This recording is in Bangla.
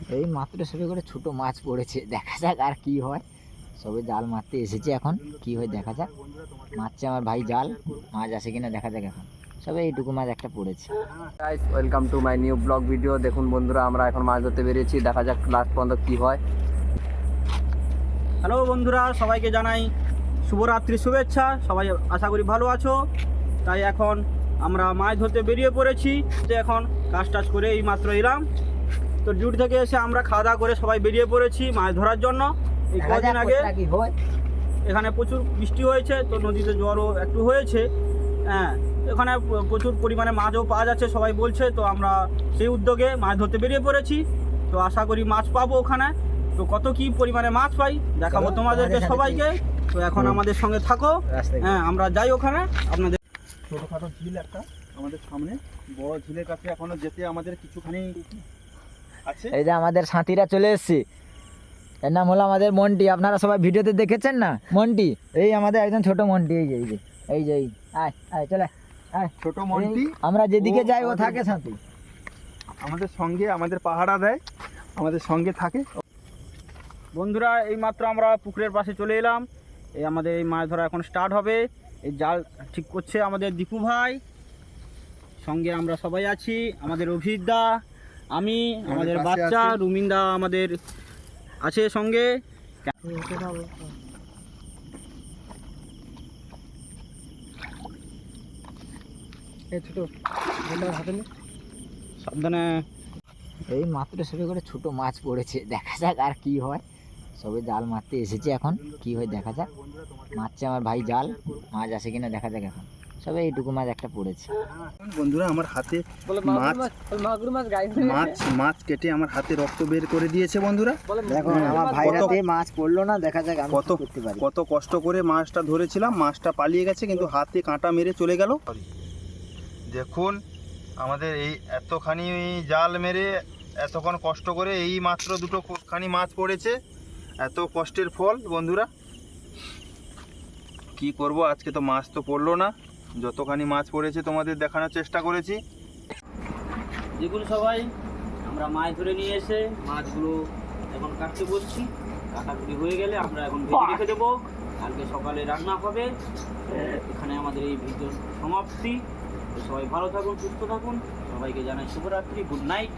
এই মাত্র সবে করে ছোট মাছ পড়েছে, দেখা যাক আর কি হয়। সবে জাল মারতে এসেছে, এখন কি হয় দেখা যাক। মারছে আমার ভাই জাল, মাছ আসে কিনা দেখা যাক। এখন সবে এইটুকু মাছ একটা পড়েছে। Guys welcome to my new blog video. দেখুন বন্ধুরা, আমরা এখন মাছ ধরতে বেরিয়েছি, দেখা যাক লাস্ট পর্যন্ত কি হয়। হ্যালো বন্ধুরা, সবাইকে জানাই শুভরাত্রি শুভেচ্ছা। সবাই আশা করি ভালো আছো। তাই এখন আমরা মাছ ধরতে বেরিয়ে পড়েছি। তো এখন কাজ টাজ করে এই মাত্র এলাম, তো ডিউটি থেকে এসে আমরা খাওয়া দাওয়া করে সবাই বেরিয়ে পড়েছি মাছ ধরার জন্য। এই কদিন আগে কি হয় এখানে প্রচুর বৃষ্টি হয়েছে, তো নদীতে জলও একটু হয়েছে। হ্যাঁ, এখানে প্রচুর পরিমাণে মাছও পাওয়া যাচ্ছে সবাই বলছে, তো আমরা সেই উদ্যোগে মাছ ধরতে বেরিয়ে পড়েছি। তো আশা করি মাছ পাবো ওখানে। তো কত কি পরিমাণে মাছ পাই দেখাবো তোমাদেরকে সবাইকে। তো এখন আমাদের সঙ্গে থাকো। হ্যাঁ, আমরা যাই ওখানে। আপনাদের ছোটোখাটো ঝিল একটা আমাদের সামনে, বড় ঝিলের কাছে এখনো যেতে আমাদের কিছুখানি আছে। এই যে আমাদের সাথীরা চলে এসেছে, এর নাম হলো আমাদের মন্টি। আপনারা সবাই ভিডিওতে দেখেছেন না মন্টি? এই আমাদের একজন ছোট মন্টি, এই যে এই যে এই যে আয় আয় চলে আয়। ছোট মন্টি, আমরা যেদিকে যাই ও আমাদের- থাকে সাথী। আমাদের সঙ্গে আমাদের পাহারা দেয়, আমাদের সঙ্গে থাকে। বন্ধুরা, এই মাত্র আমরা পুকুরের পাশে চলে এলাম। এই আমাদের এই মাছ ধরা এখন স্টার্ট হবে। এই জাল ঠিক করছে আমাদের দীপু ভাই, সঙ্গে আমরা সবাই আছি। আমাদের অভিদা, আমি, আমাদের পাশে বাচ্চা আছে। রুমিন্দা আমাদের আছে সঙ্গে। সাবধানে। এই মাত্র সবে করে ছোট মাছ পড়েছে, দেখা যাক আর কি হয়। সবে জাল মারতে এসেছে, এখন কি হয় দেখা যাক। মারছে আমার ভাই জাল, মাছ আসে কিনা দেখা যাক। এখন সবে এইটুকু মাছ একটা পড়েছে। বন্ধুরা, আমার হাতে মাছ কেটে আমার হাতে রক্ত বের করে দিয়েছে বন্ধুরা। দেখো হ্যাঁ, আমার কত- ভাইরাতে মাছ পড়লো না, দেখা যাক আমি কত কি করতে পারি। কত কষ্ট করে মাছটা ধরেছিলাম, মাছটা পালিয়ে গেছে, কিন্তু হাতে কাঁটা মেরে চলে গেল। দেখুন, আমাদের এই এতখানি জাল মেরে এতক্ষণ কষ্ট করে এই মাত্র দুটোখানি মাছ পড়েছে। এত কষ্টের ফল বন্ধুরা। কি করব, আজকে তো মাছ তো পড়লো না। যতখানি মাছ পড়েছে তোমাদের দেখানোর চেষ্টা করেছি। যেগুলো সবাই আমরা মাছ ধরে নিয়ে এসে মাছগুলো এখন কাটতে বসছি। কাটাকুটি হয়ে গেলে আমরা এখন ভেজে রেখে দেবো, কালকে সকালে রান্না হবে। এখানে আমাদের এই ভিডিওর সমাপ্তি। তো সবাই ভালো থাকুন, সুস্থ থাকুন। সবাইকে জানাই শুভরাত্রি, গুড নাইট।